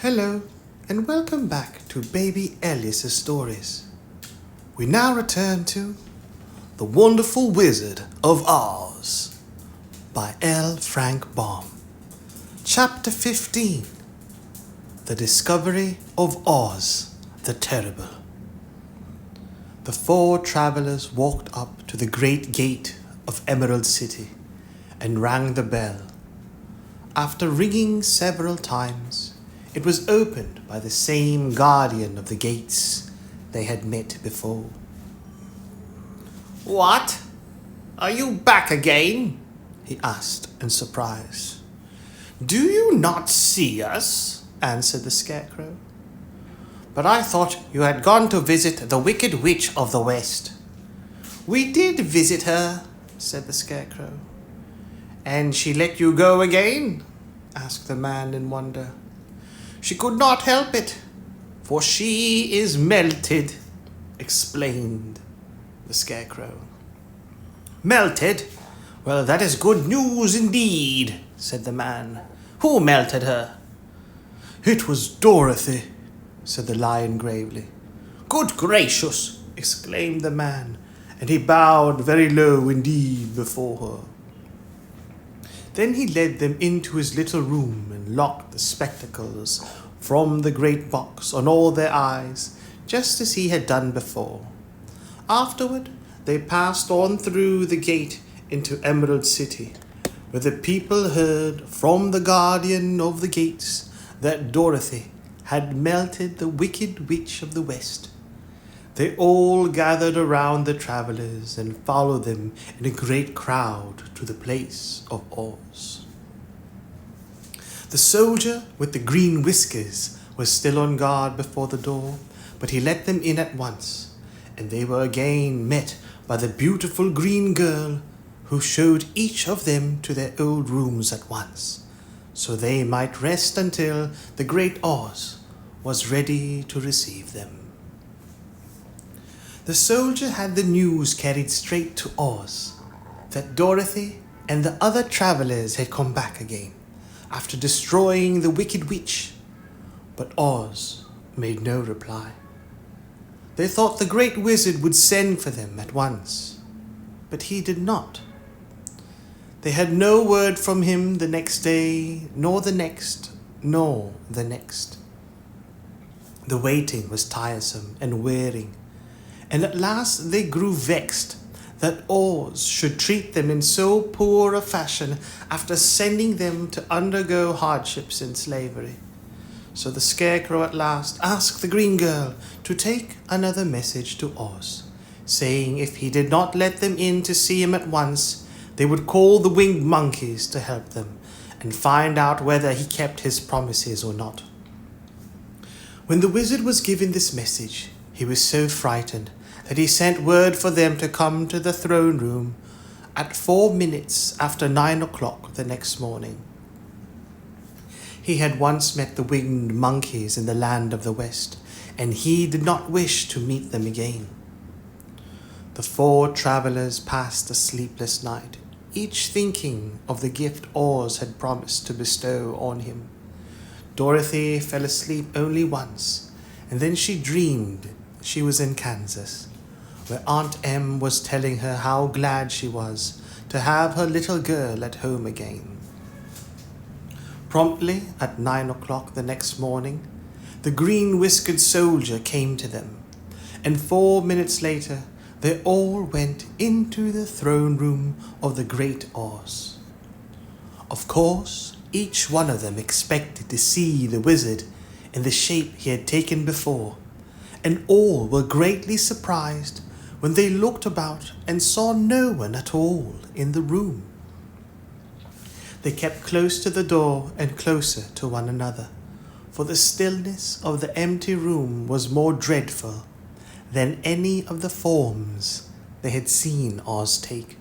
Hello, and welcome back to Baby Elias's stories. We now return to The Wonderful Wizard of Oz by L. Frank Baum. Chapter 15, The Discovery of Oz the Terrible. The four travelers walked up to the great gate of Emerald City and rang the bell. After ringing several times, it was opened by the same guardian of the gates they had met before. "What? Are you back again?" he asked in surprise. "Do you not see us?" answered the Scarecrow. "But I thought you had gone to visit the Wicked Witch of the West." "We did visit her," said the Scarecrow. "And she let you go again?" asked the man in wonder. "She could not help it, for she is melted," explained the Scarecrow. "Melted? Well, that is good news indeed," said the man. "Who melted her?" "It was Dorothy," said the Lion gravely. "Good gracious!" exclaimed the man, and he bowed very low indeed before her. Then he led them into his little room and locked the spectacles from the great box on all their eyes, just as he had done before. Afterward, they passed on through the gate into Emerald City, where the people heard from the guardian of the gates that Dorothy had melted the Wicked Witch of the West. They all gathered around the travelers and followed them in a great crowd to the place of Oz. The soldier with the green whiskers was still on guard before the door, but he let them in at once, and they were again met by the beautiful green girl, who showed each of them to their old rooms at once, so they might rest until the great Oz was ready to receive them. The soldier had the news carried straight to Oz that Dorothy and the other travelers had come back again after destroying the Wicked Witch, but Oz made no reply. They thought the great wizard would send for them at once, but he did not. They had no word from him the next day, nor the next, nor the next. The waiting was tiresome and wearing, and at last they grew vexed that Oz should treat them in so poor a fashion after sending them to undergo hardships in slavery. So the Scarecrow at last asked the green girl to take another message to Oz, saying if he did not let them in to see him at once, they would call the winged monkeys to help them and find out whether he kept his promises or not. When the wizard was given this message, he was so frightened that he sent word for them to come to the throne room at 4 minutes after 9 o'clock the next morning. He had once met the winged monkeys in the land of the West, and he did not wish to meet them again. The four travelers passed a sleepless night, each thinking of the gift Oz had promised to bestow on him. Dorothy fell asleep only once, and then she dreamed she was in Kansas, where Aunt Em was telling her how glad she was to have her little girl at home again. Promptly at 9 o'clock the next morning, the green-whiskered soldier came to them, and 4 minutes later they all went into the throne room of the great Oz. Of course, each one of them expected to see the wizard in the shape he had taken before, and all were greatly surprised when they looked about and saw no one at all in the room. They kept close to the door and closer to one another, for the stillness of the empty room was more dreadful than any of the forms they had seen Oz take.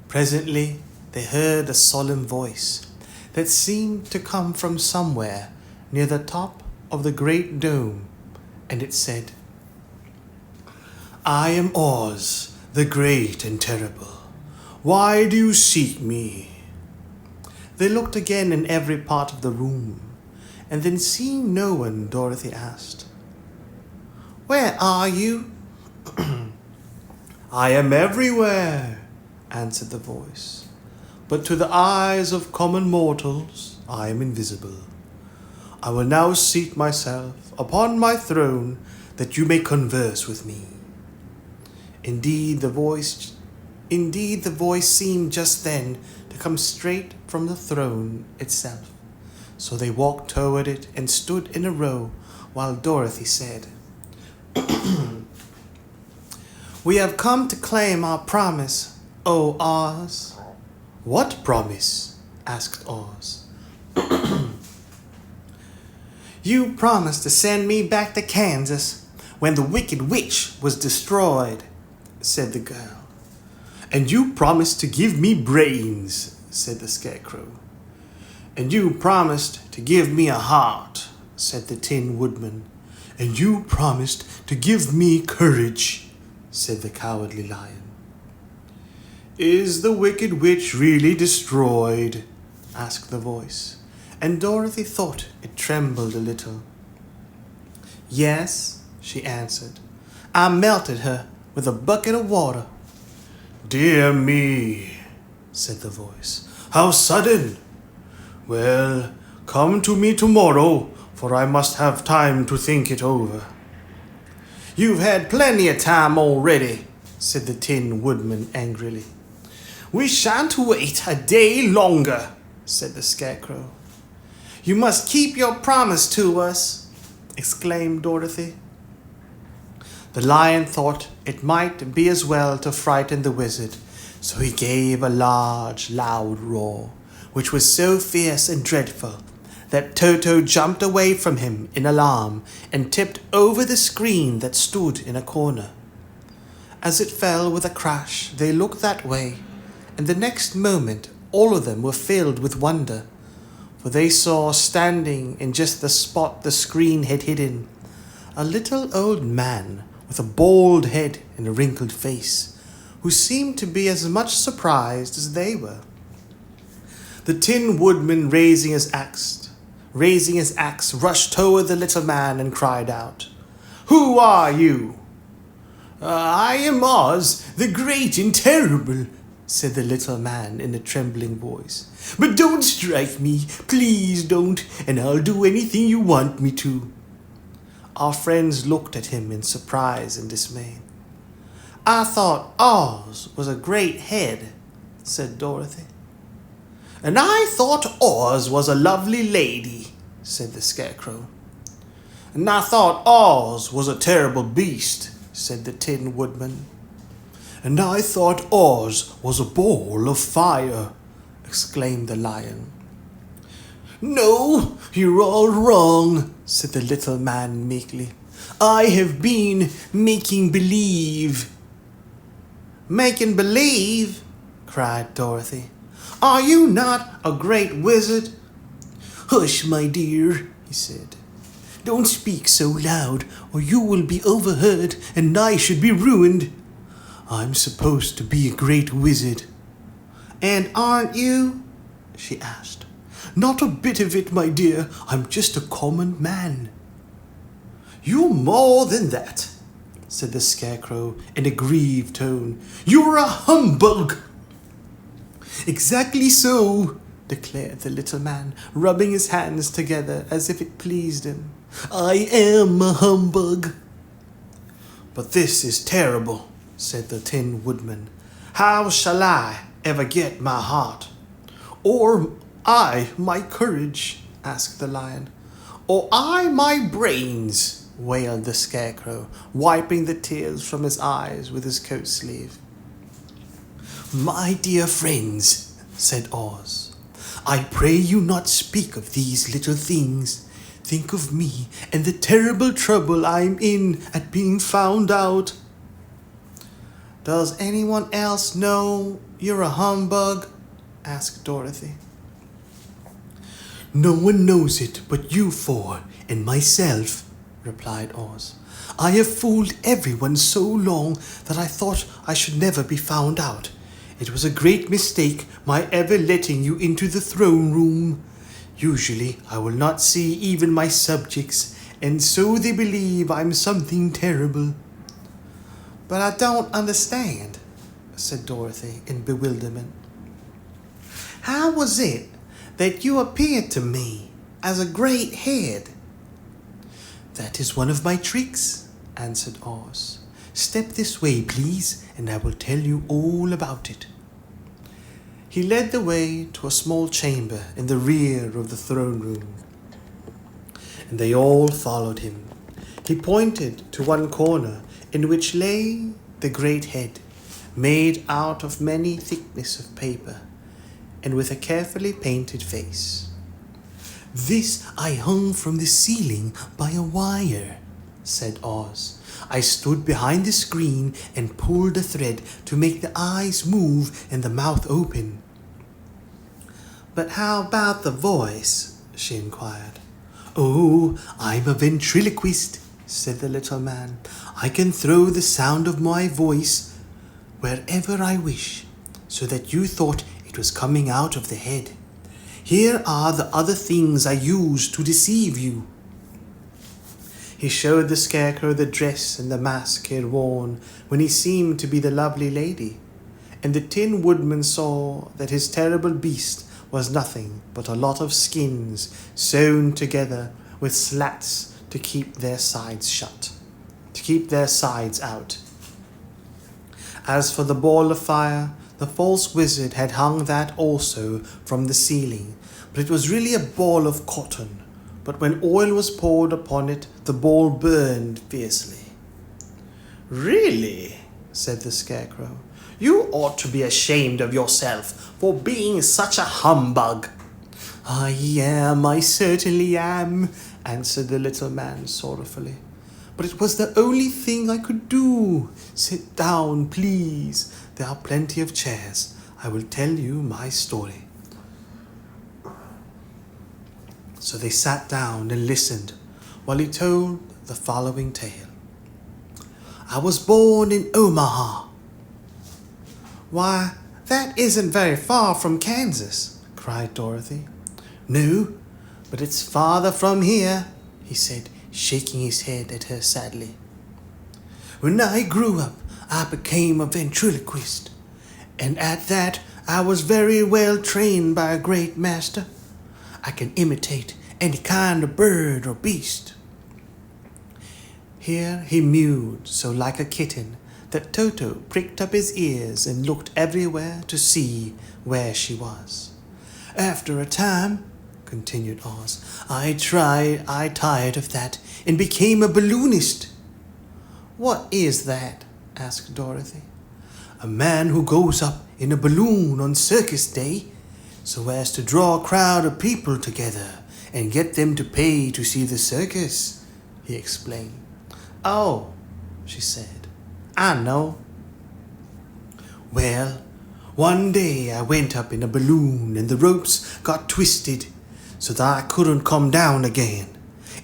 Presently, they heard a solemn voice that seemed to come from somewhere near the top of the great dome, and it said, "I am Oz, the great and terrible. Why do you seek me?" They looked again in every part of the room, and then seeing no one, Dorothy asked, "Where are you?" "I am everywhere," answered the voice, "but to the eyes of common mortals I am invisible. I will now seat myself upon my throne that you may converse with me." Indeed, the voice seemed just then to come straight from the throne itself. So they walked toward it and stood in a row while Dorothy said, "We have come to claim our promise, O Oz." "What promise?" asked Oz. "You promised to send me back to Kansas when the Wicked Witch was destroyed," said the girl. "And you promised to give me brains," said the Scarecrow. "And you promised to give me a heart," said the Tin Woodman. "And you promised to give me courage," said the Cowardly Lion. "Is the Wicked Witch really destroyed?" asked the voice, and Dorothy thought it trembled a little. "Yes," she answered. "I melted her with a bucket of water." "Dear me," said the voice. "How sudden! Well, come to me tomorrow, for I must have time to think it over." "You've had plenty of time already," said the Tin Woodman angrily. "We shan't wait a day longer," said the Scarecrow. "You must keep your promise to us," exclaimed Dorothy. The lion thought it might be as well to frighten the wizard, so he gave a large, loud roar, which was so fierce and dreadful that Toto jumped away from him in alarm and tipped over the screen that stood in a corner. As it fell with a crash, they looked that way, and the next moment all of them were filled with wonder, for they saw standing in just the spot the screen had hidden a little old man with a bald head and a wrinkled face, who seemed to be as much surprised as they were. The Tin Woodman, raising his axe, rushed toward the little man and cried out, "Who are you?" "I am Oz, the Great and Terrible," said the little man in a trembling voice. "But don't strike me, please don't, and I'll do anything you want me to." Our friends looked at him in surprise and dismay. "I thought Oz was a great head," said Dorothy. "And I thought Oz was a lovely lady," said the Scarecrow. "And I thought Oz was a terrible beast," said the Tin Woodman. "And I thought Oz was a ball of fire," exclaimed the lion. "No, you're all wrong," said the little man meekly. "I have been making believe." "Making believe?" cried Dorothy. "Are you not a great wizard?" "Hush, my dear," he said. "Don't speak so loud, or you will be overheard, and I should be ruined. I'm supposed to be a great wizard." "And aren't you?" she asked. "Not a bit of it, my dear. I'm just a common man." "You're more than that," said the Scarecrow in a grieved tone. "You're a humbug." "Exactly so," declared the little man, rubbing his hands together as if it pleased him. "I am a humbug." "But this is terrible," said the Tin Woodman. "How shall I ever get my heart?" "Or I my courage?" asked the lion. "Or I my brains?" wailed the Scarecrow, wiping the tears from his eyes with his coat sleeve. "My dear friends," said Oz, "I pray you not speak of these little things. Think of me and the terrible trouble I'm in at being found out." "Does anyone else know you're a humbug?" asked Dorothy. "No one knows it but you four and myself," replied Oz. "I have fooled everyone so long that I thought I should never be found out. It was a great mistake my ever letting you into the throne room. Usually I will not see even my subjects, and so they believe I'm something terrible." "But I don't understand," said Dorothy in bewilderment. "How was it that you appeared to me as a great head?" "That is one of my tricks," answered Oz. "Step this way, please, and I will tell you all about it." He led the way to a small chamber in the rear of the throne room, and they all followed him. He pointed to one corner in which lay the great head, made out of many thickness of paper, and with a carefully painted face. "This I hung from the ceiling by a wire," said Oz. "I stood behind the screen and pulled a thread to make the eyes move and the mouth open." "But how about the voice?" she inquired. "Oh, I'm a ventriloquist," said the little man. "I can throw the sound of my voice wherever I wish, so that you thought it was coming out of the head. Here are the other things I used to deceive you." He showed the Scarecrow the dress and the mask he had worn when he seemed to be the lovely lady, and the Tin Woodman saw that his terrible beast was nothing but a lot of skins sewn together with slats to keep their sides out. As for the ball of fire, the false wizard had hung that also from the ceiling, but it was really a ball of cotton. But when oil was poured upon it, the ball burned fiercely. "Really?" said the Scarecrow. "You ought to be ashamed of yourself for being such a humbug." I certainly am," answered the little man sorrowfully. "But it was the only thing I could do. Sit down, please. There are plenty of chairs. I will tell you my story." So they sat down and listened while he told the following tale. "I was born in Omaha." "Why, that isn't very far from Kansas," cried Dorothy. "No, but it's farther from here," he said, shaking his head at her sadly. "When I grew up, I became a ventriloquist, and at that I was very well trained by a great master. I can imitate any kind of bird or beast." Here he mewed so like a kitten that Toto pricked up his ears and looked everywhere to see where she was. "After a time," continued Oz, I tired of that and became a balloonist." "What is that?" asked Dorothy. "A man who goes up in a balloon on circus day so as to draw a crowd of people together and get them to pay to see the circus," he explained. "Oh," she said, "I know." "Well, one day I went up in a balloon and the ropes got twisted so that I couldn't come down again.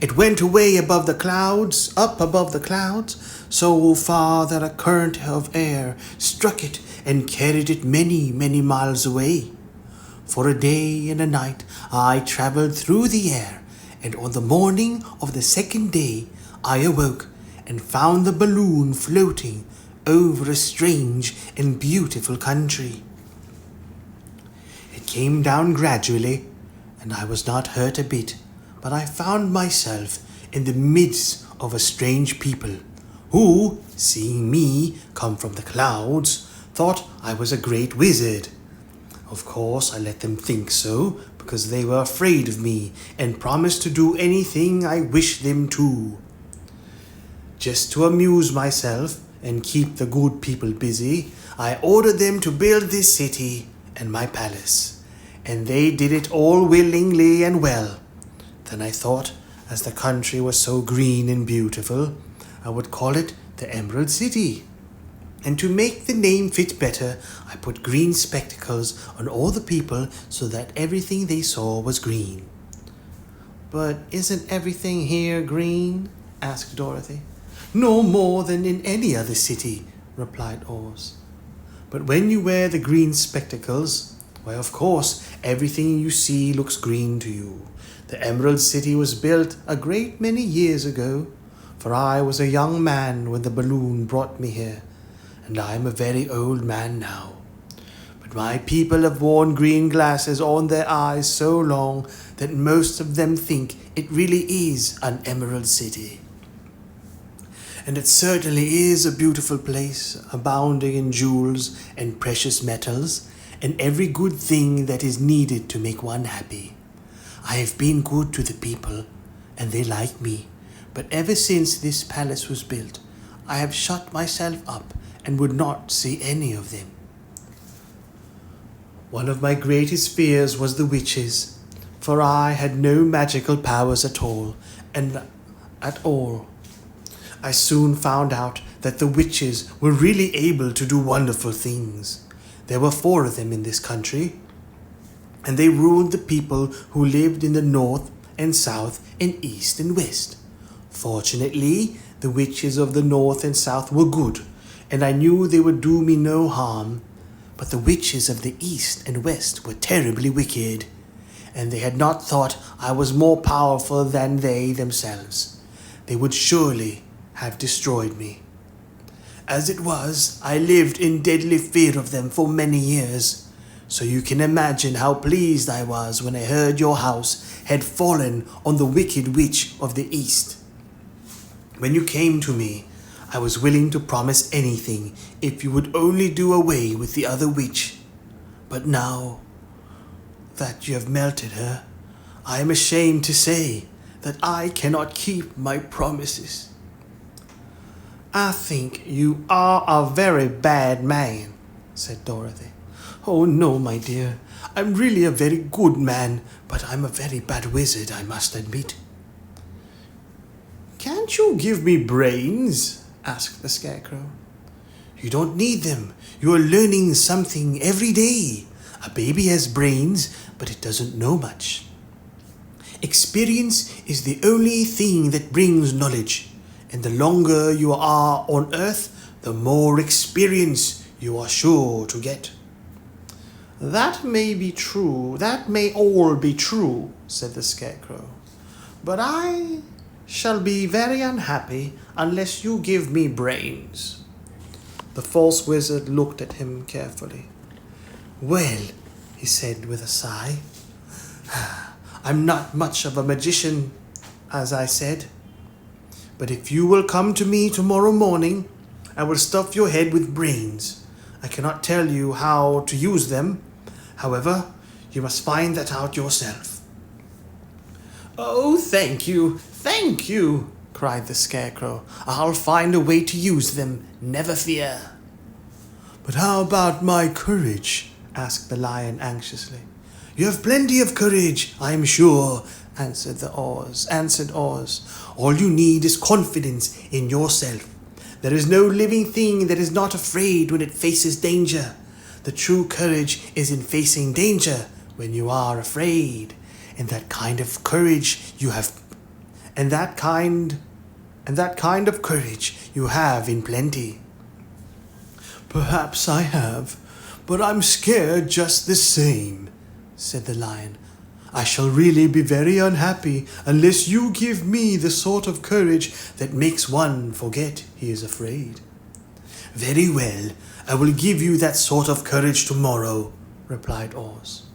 It went away up above the clouds, so far that a current of air struck it and carried it many, many miles away. For a day and a night I traveled through the air, and on the morning of the second day I awoke and found the balloon floating over a strange and beautiful country. It came down gradually, and I was not hurt a bit, but I found myself in the midst of a strange people, who, seeing me come from the clouds, thought I was a great wizard. Of course, I let them think so, because they were afraid of me and promised to do anything I wished them to. Just to amuse myself and keep the good people busy, I ordered them to build this city and my palace, and they did it all willingly and well. Then I thought, as the country was so green and beautiful, I would call it the Emerald City. And to make the name fit better, I put green spectacles on all the people so that everything they saw was green." "But isn't everything here green?" asked Dorothy. "No more than in any other city," replied Oz. "But when you wear the green spectacles, Why, of course, everything you see looks green to you. The Emerald City was built a great many years ago, for I was a young man when the balloon brought me here, and I am a very old man now. But my people have worn green glasses on their eyes so long that most of them think it really is an Emerald City. And it certainly is a beautiful place, abounding in jewels and precious metals, and every good thing that is needed to make one happy. I have been good to the people, and they like me, but ever since this palace was built, I have shut myself up and would not see any of them. One of my greatest fears was the witches, for I had no magical powers at all, I soon found out that the witches were really able to do wonderful things. There were 4 of them in this country, and they ruled the people who lived in the north and south and east and west. Fortunately, the witches of the north and south were good, and I knew they would do me no harm. But the witches of the east and west were terribly wicked, and they had not thought I was more powerful than they themselves. They would surely have destroyed me. As it was, I lived in deadly fear of them for many years, so you can imagine how pleased I was when I heard your house had fallen on the wicked witch of the east. When you came to me, I was willing to promise anything if you would only do away with the other witch. But now that you have melted her, I am ashamed to say that I cannot keep my promises. I think you are a very bad man, said Dorothy. Oh no, my dear, I'm really a very good man, but I'm a very bad wizard, I must admit. Can't you give me brains? Asked the Scarecrow. You don't need them. You are learning something every day. A baby has brains, but it doesn't know much. Experience is the only thing that brings knowledge, and the longer you are on Earth, the more experience you are sure to get. That may be true. That may all be true, said the Scarecrow. But I shall be very unhappy unless you give me brains. The false wizard looked at him carefully. Well, he said with a sigh, I'm not much of a magician, as I said. But if you will come to me tomorrow morning, I will stuff your head with brains. I cannot tell you how to use them. However, you must find that out yourself. Oh, thank you, cried the Scarecrow. I'll find a way to use them, never fear. But how about my courage? Asked the Lion anxiously. You have plenty of courage, I'm sure, answered Oz. All you need is confidence in yourself. There is no living thing that is not afraid when it faces danger. The true courage is in facing danger when you are afraid. And that kind of courage you have in plenty. Perhaps I have, but I'm scared just the same, said the Lion. I shall really be very unhappy unless you give me the sort of courage that makes one forget he is afraid. Very well, I will give you that sort of courage tomorrow, replied Oz.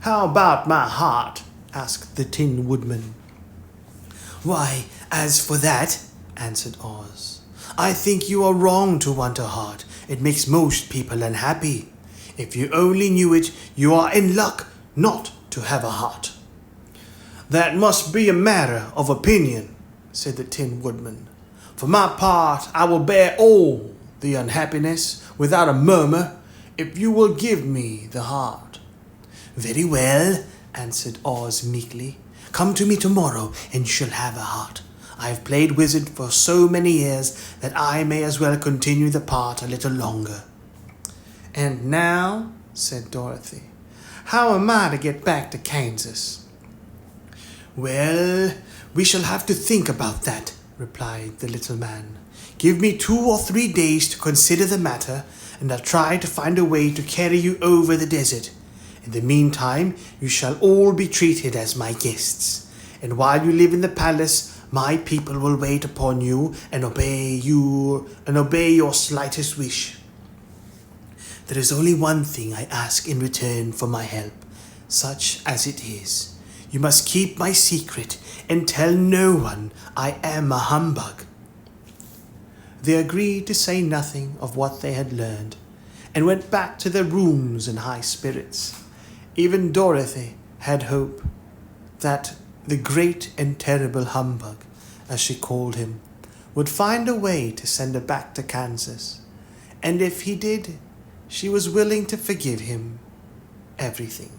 How about my heart? Asked the Tin Woodman. Why, as for that, answered Oz, I think you are wrong to want a heart. It makes most people unhappy. If you only knew it, you are in luck not to have a heart. That must be a matter of opinion, said the Tin Woodman. For my part, I will bear all the unhappiness without a murmur if you will give me the heart. Very well, answered Oz meekly. Come to me tomorrow and you shall have a heart. I have played wizard for so many years that I may as well continue the part a little longer. And now, said Dorothy, how am I to get back to Kansas? Well, we shall have to think about that, replied the little man. Give me 2 or 3 days to consider the matter, and I'll try to find a way to carry you over the desert. In the meantime, you shall all be treated as my guests, and while you live in the palace, my people will wait upon you and obey your slightest wish. There is only one thing I ask in return for my help, such as it is. You must keep my secret and tell no one I am a humbug." They agreed to say nothing of what they had learned, and went back to their rooms in high spirits. Even Dorothy had hope that the great and terrible Humbug, as she called him, would find a way to send her back to Kansas, and if he did, she was willing to forgive him everything.